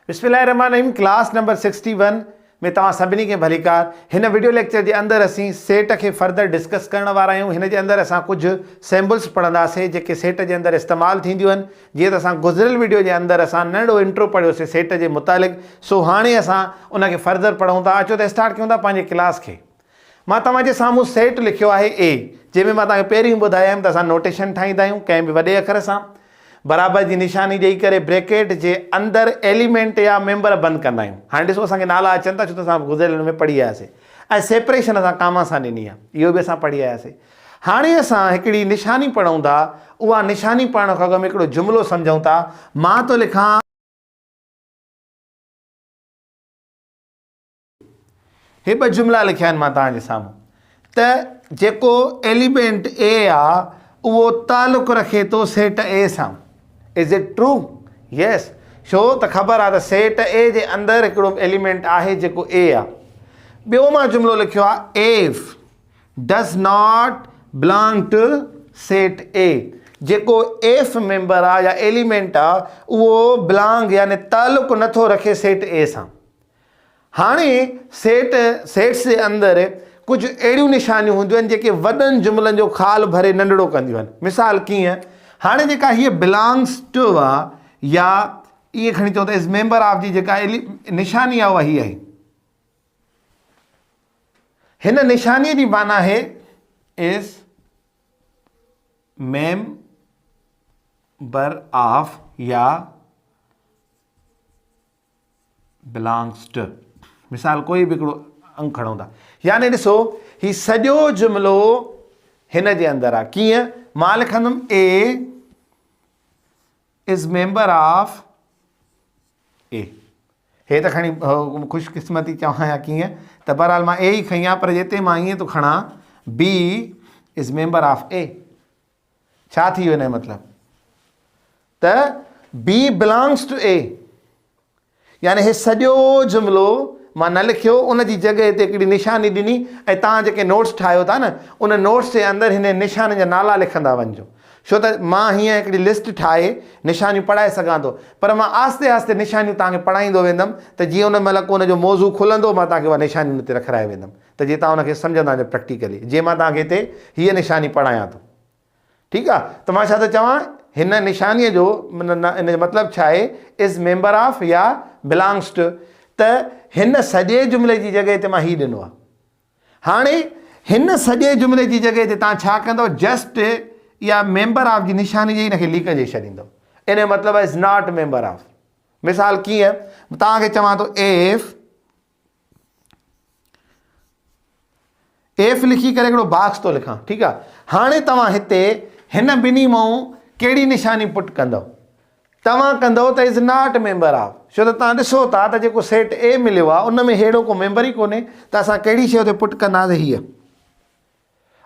बिस्मिल्लाहिर्रहमानिर्रहीम। Class number 61 में तव्हां सभिनी खे भलीकार। हिन वीडियो लेक्चर के अंदर असीं सेट के फर्दर डिस्कस करण वारा आहियूं। हिन जे अंदर असां कुछ सैम्पल्स पढ़ंदासीं जेके सेट के अंदर इस्तेमाल थींदियूं आहिनि। जीअं त असां गुज़िरियल वीडियो के अंदर असां नंढो इंट्रो पढ़ियोसीं सेट के मुतालिक़। सो हाणे असां उनखे फर्दर पढ़ूं था। अचो त स्टार्ट कयूं था पंहिंजे क्लास खे। मां तव्हांजे साम्हूं सेट लिखियो आहे ए, जंहिंमें मां तव्हांखे पहिरीं ॿुधायमि त असां नोटेशन ठाहींदा आहियूं कंहिं बि वॾे अखर सां। बराबर जी निशानी ॾेई करे ब्रैकेट जे अंदरि एलिमेंट या मेंबर बंदि कंदा आहियूं। हाणे ॾिसो असांखे नाला अचनि था छो त असां गुज़िरियल में पढ़ी आयासीं ऐं सेपरेशन असां कामा सां ॾिनी आहे, इहो बि असां पढ़ी आयासीं। हाणे असां हिकिड़ी निशानी पढ़ूं था। उहा निशानी पढ़ण खां अॻु में हिकिड़ो जुमिलो सम्झूं था। मां थो लिखां हे ॿ जुमिला लिखिया आहिनि मां तव्हांजे साम्हूं त जेको एलिमेंट ए आहे उहो तालुक़ु रखे थो सेट ए सां। Is it true? यस। छो त ख़बर आहे त सेट ए जे अंदरि हिकिड़ो एलिमेंट आहे जेको ए आहे। ॿियो मां जुमिलो लिखियो आहे F does not belong to set A. जेको एफ मेंबर आहे या एलिमेंट आहे उहो बिलोंग यानी तालुक़ु नथो रखे सेट ए सां। हाणे सेट्स जे अंदरि कुछ अहिड़ियूं निशानियूं हूंदियूं आहिनि जेके वॾनि जुमिलनि जो ख़ाल भरे नंढड़ो कंदियूं आहिनि। मिसाल कीअं, हाणे जेका हीअ बिलोंग्स टू आहे या ईअं खणी चऊं त इज़ मेंबर ऑफ जी जेका निशानी आहे उहा हीअ आहे। हिन निशानीअ जी माना आहे इज़ मेंबर ऑफ या बिलोंग्स टू। मिसाल कोई बि हिकिड़ो अंक खणूं था, यानी ॾिसो ही सॼो जुमिलो हिन जे अंदरि आहे। कीअं, मां लिखंदुमि ए इज़ मेंबर ऑफ ए। हे त खणी ख़ुशकिस्मती चवां या कीअं त बहरहाल मां ए ई खईं आहे, पर जिते मां ईअं थो खणा बी इज़ मेंबर ऑफ ए। छा थी वियो हिन जो मतिलबु त बी बिलोंग्स टू ए। यानी हे सॼो जुमिलो मां न लिखियो, उन जी जॻह ते हिकिड़ी निशानी ॾिनी ऐं तव्हां जेके नोट्स ठाहियो था न उन नोट्स जे अंदरि हिन निशानी जा नाला लिखंदा वञिजो। छो त मां हीअं हिकिड़ी लिस्ट ठाहे निशानियूं पढ़ाए सघां थो, पर मां आस्ते आस्ते निशानियूं तव्हांखे पढ़ाईंदो वेंदुमि त जीअं उन महिल को उनजो मौज़ू खुलंदो मां तव्हांखे उहा निशानी हुन ते रखाए वेंदुमि त जीअं तव्हां उनखे सम्झंदा वञो प्रैक्टिकली। जीअं मां तव्हांखे हिते हीअ निशानी पढ़ायां थो, ठीकु आहे। त मां छा थो चवां, हिन निशानीअ जो इन जो मतिलबु छा आहे, इज़ मेंबर ऑफ या बिलोंग्स टू। त हिन सॼे जुमिले जी जॻह ते मां हीउ ॾिनो आहे। हाणे हिन सॼे जुमिले जी जॻह ते तव्हां छा कंदव, जस्ट या मेंबर ऑफ जी निशानी जी हिनखे लीक जे छॾींदव। इन जो मतिलबु इज़ नॉट मेंबर ऑफ। मिसाल कीअं, तव्हांखे चवां थो एफ लिखी करे हिकिड़ो बॉक्स थो लिखां, ठीकु आहे। हाणे तव्हां हिते हिन ॿिन्ही मां कहिड़ी निशानी पुट कंदव? तव्हां कंदव त इज़ नॉट मेंबर ऑफ। छो त तव्हां ॾिसो था त जेको सेट ए मिलियो आहे उन में अहिड़ो को मेंबर ई कोन्हे, त असां कहिड़ी शइ ते पुट कंदासीं? हीअ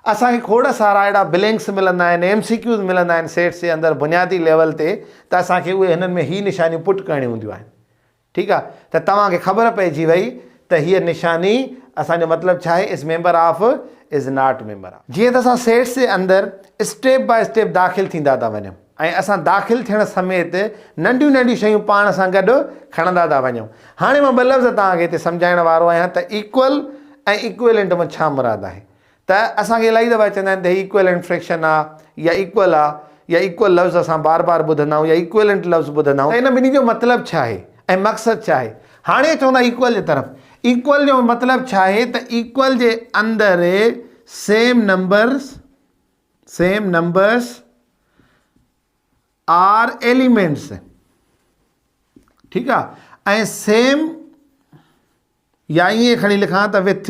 असांखे खोड़ सारा अहिड़ा ब्लैंक्स मिलंदा आहिनि, MCQs मिलंदा आहिनि सेट्स जे अंदरि बुनियादी लेवल ते, त असांखे उहे हिननि में हीअ निशानियूं पुट करणियूं हूंदियूं आहिनि, ठीकु आहे। त तव्हांखे ख़बर पइजी वई त हीअ निशानी असांजो मतिलबु छा आहे, is member of is not member of. जीअं त असां सेट्स जे अंदरि स्टेप बाय स्टेप दाख़िल थींदा था वञूं ऐं असां दाख़िल थियण समेत नंढियूं नंढियूं शयूं पाण सां गॾु खणंदा था वञूं। हाणे मां ॿ लफ़्ज़ तव्हांखे हिते सम्झाइण वारो आहियां त इक्वल ऐं इक्विवेलेंट में छा मुराद आहे। त असांखे इलाही दफ़ा चवंदा आहिनि त इक्विवेलेंट फ्रैक्शन आहे या इक्वल आहे या इक्वल लफ़्ज़ असां बार बार ॿुधंदा आहियूं या इक्विवेलेंट लफ़्ज़ ॿुधंदा आहियूं। त इन ॿिन्ही जो मतिलबु छा आहे ऐं मक़सदु छा आहे? हाणे चवंदा इक्वल जे तरफ़। इक्वल जो मतिलबु छा आहे त इक्वल जे अंदरि सेम नंबर्स आर एलिमेंट्स, ठीकु आहे। ऐं सेम या ईअं खणी लिखां त विथ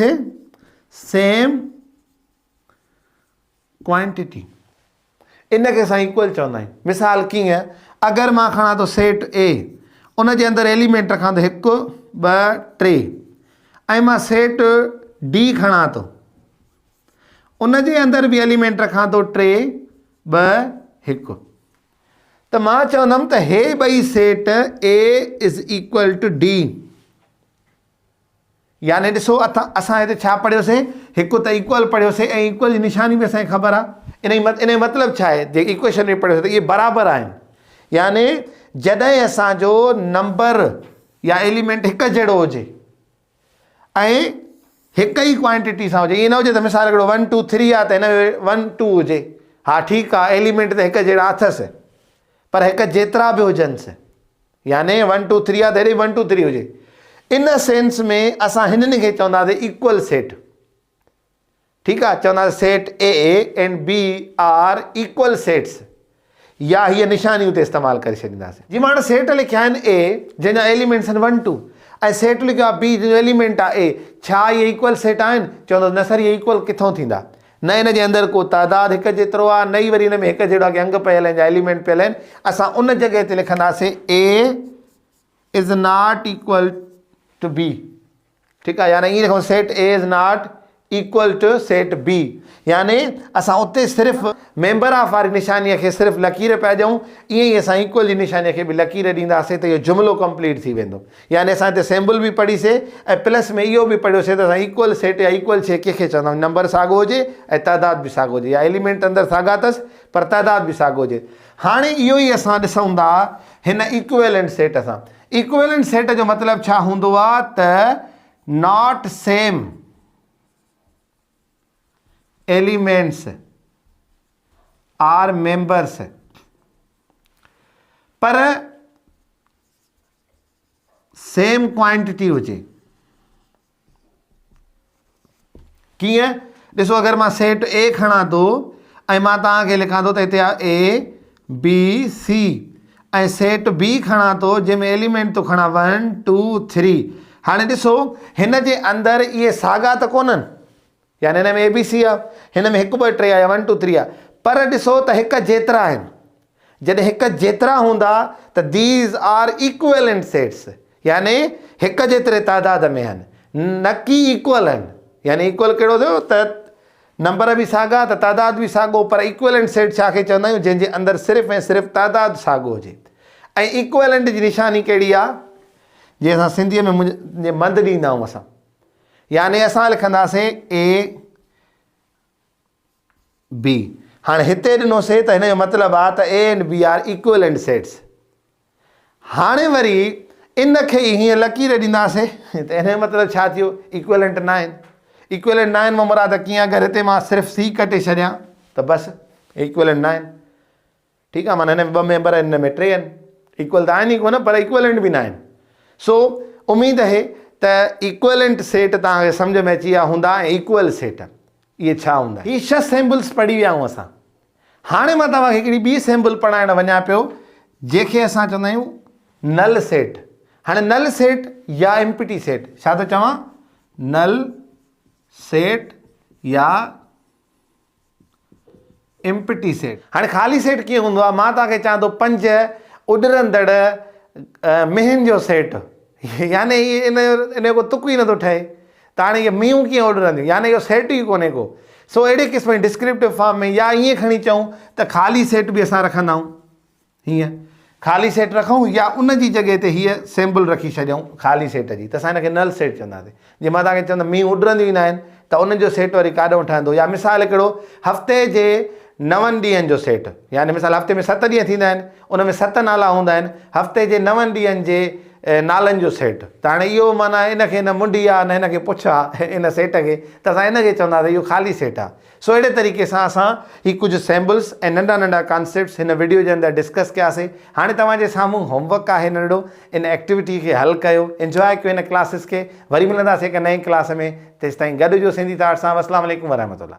सेम क्वांटिटी, इनखे असां इक्वल चवंदा आहियूं। मिसाल कीअं, अगरि मां खणां थो सेट ए, उन जे अंदरि एलिमेंट रखां थो 1 2 3 ऐं मां सेट डी खणां थो, उन जे अंदरि बि एलिमेंट रखां थो 3 2 1, त मां चवंदुमि त हे ॿई set A is equal to D. यानी ॾिसो असां हिते छा पढ़ियोसीं, हिकु त इक्वल पढ़ियोसीं ऐं इक्वल जी निशानी बि असांखे ख़बर आहे। इन जो मतिलबु छा आहे, जेके इक्वेशन में पढ़ियोसीं त इहे बराबरि आहिनि। यानी जॾहिं असांजो नंबर या एलिमेंट हिकु जहिड़ो हुजे ऐं हिकु ई क्वांटिटी सां हुजे। ईअं न हुजे त मिसाल हिकिड़ो 1 2 3 आहे त हिन में 1 2 हुजे, हा ठीकु आहे, एलिमेंट त हिकु जहिड़ा अथसि पर हिकु जेतिरा बि हुजनिसि, यानी 1 2 3 आहे त हेॾे 1 2 3 हुजे। इन सेंस में असां हिननि खे चवंदासीं इक्वल सेट। ठीकु आहे, चवंदासीं set A and B are equal sets, या हीअ निशानियूं ते इस्तेमालु करे छॾींदासीं। जीअं मां हाणे सेट लिखिया आहिनि ए जंहिंजा एलिमेंट्स आहिनि 1 2 ऐं सेट लिखियो आहे बी जंहिंजो एलिमेंट आहे ए, छा इहे इक्वल सेट आहिनि? चवंदो न सर इहे इक्वल किथां थींदा, न हिन जे अंदरि को तादादु हिकु जेतिरो आहे, न ई वरी हिन में हिकु जहिड़ा अंग पियल आहिनि या एलिमेंट पियल आहिनि। असां उन जॻह ते लिखंदासीं A is not equal to B. ठीकु आहे, यानी ईअं लिखूं set A is not equal to set B, यानी असां उते सिर्फ़ु मेंबर ऑफ वारी निशानीअ खे सिर्फ़ु लकीर पिया ॾियूं, ईअं ई असां इक्वल जी निशानीअ खे बि लकीर ॾींदासीं त इहो जुमिलो कंप्लीट थी वेंदो। यानी असां हिते सिंबल बि पढ़ीसीं ऐं प्लस में इहो बि पढ़ियोसीं त असां इक्वल सेट या इक्वल शइ कंहिंखे चवंदा आहियूं, नंबर साॻियो हुजे ऐं तइदाद बि साॻियो हुजे, या एलिमेंट अंदरि साॻा अथसि पर तइदाद बि साॻियो हुजे। हाणे इहो ई असां ॾिसूं था हिन इक्विवेलेंट सेट सां। इक्विवेलेंट सेट जो मतिलबु छा हूंदो आहे त not same elements are members, पर सेम क्वांटिटी हुजे। कीअं? ॾिसो, अगरि मां सेट ए खणा थो ऐं मां तव्हांखे लिखां थो त हिते आहे ए बी सी, ऐं सेट बी खणा थो जंहिंमें एलिमेंट थो खणा 1 2 3। हाणे ॾिसो हिन जे अंदरि इहे साॻा त कोन्हनि, यानी हिन में ए बी सी आहे, हिन में 1 2 3 आहे, 1 2 3 आहे, पर ॾिसो त हिकु जेतिरा आहिनि। जॾहिं हिकु जेतिरा हूंदा त दीज़ आर इक्विवेलेंट सेट्स, यानी हिकु जेतिरे तादाद में आहिनि, न की इक्वल आहिनि। यानी इक्वल कहिड़ो थियो त नंबर बि साॻा त तादाद बि साॻियो, पर इक्विवेलेंट सेट छा खे चवंदा आहियूं? जंहिंजे अंदरि सिर्फ़ु ऐं सिर्फ़ु तादाद साॻियो हुजे। ऐं इक्विवेलेंट जी निशानी कहिड़ी आहे? जीअं असां सिंधीअ में मंद ॾींदा आहियूं असां, यानी असां लिखंदासीं ए बी। हाणे हिते ॾिनोसीं त हिन जो मतिलबु आहे त A and B are equivalent sets. हाणे वरी इन खे ई हीअं लकीर ॾींदासीं त हिन जो मतिलबु छा थियो? इक्विवेलेंट न आहिनि। इक्विवेलेंट न आहिनि मां मुराद कीअं? अगरि हिते मां सिर्फ़ु सी कटे छॾियां त बसि इक्विवेलेंट न आहिनि। ठीकु आहे, माना हिन में 2 मेंबर आहिनि, हिन में 3 आहिनि, इक्वल त आहिनि ई कोन, पर इक्विवेलेंट बि न आहिनि। सो उमेदु आहे त इक्विवेलेंट सेट तव्हांखे सम्झ में अची विया हूंदा ऐं इक्वल सेट इहे छा हूंदा। हीअ 6 सैम्पल्स पढ़ी विया आहियूं असां। हाणे मां तव्हांखे हिकिड़ी ॿी सैम्पल पढ़ाइणु वञा पियो जंहिंखे असां चवंदा आहियूं नल सेट। हाणे नल सेट या एम्प्टी सेट, छा थो चवां? नल सेट या एम्प्टी सेट। हाणे ख़ाली सेट कीअं हूंदो आहे? मां तव्हांखे चवां थो 5 उॾरंदड़ मींहनि जो सेट, यानी इन जो को तुक ई नथो ठहे त हाणे इहे मींहूं कीअं उॾरंदियूं, यानी इहो सेट ई कोन्हे को। सो अहिड़े क़िस्म जी डिस्क्रिप्टिव फॉर्म में, या ईअं खणी चऊं त ख़ाली सेट बि असां रखंदा आहियूं, हीअं ख़ाली सेट रखूं, या उन जी जॻह ते हीअ सिंबल रखी छॾियूं ख़ाली सेट जी, त असां हिनखे नल सेट चवंदासीं। जीअं मां तव्हांखे चवंदा मींहं उॾरंदियूं ई न आहिनि त उनजो सेट वरी काॾों ठहंदो। या मिसाल हिकिड़ो हफ़्ते जे 9 ॾींहंनि जो सेट, यानी मिसाल हफ़्ते में 7 ॾींहं थींदा आहिनि, उन में 7 नाला हूंदा आहिनि, हफ़्ते जे 9 ॾींहंनि जे नालनि जो सेट। त हाणे इहो माना इनखे न मुंडी आहे न हिनखे पुछ आहे इन सेट खे, त असां इनखे चवंदासीं इहो ख़ाली सेट आहे। सो अहिड़े तरीक़े सां असां ही कुझु सैम्पल्स ऐं नंढा नंढा कॉन्सेप्ट्स हिन वीडियो जे अंदरि डिस्कस कयासीं। हाणे तव्हांजे साम्हूं होमवर्क आहे नंढो, इन एक्टिविटी खे हल कयो, इंजॉय कयो इन क्लासिस खे। वरी मिलंदासीं हिकु नई क्लास में, तेसिताईं गॾिजो सिंधी तार सां। अस्सलाम वालेकुम वरहमतुल्लाह।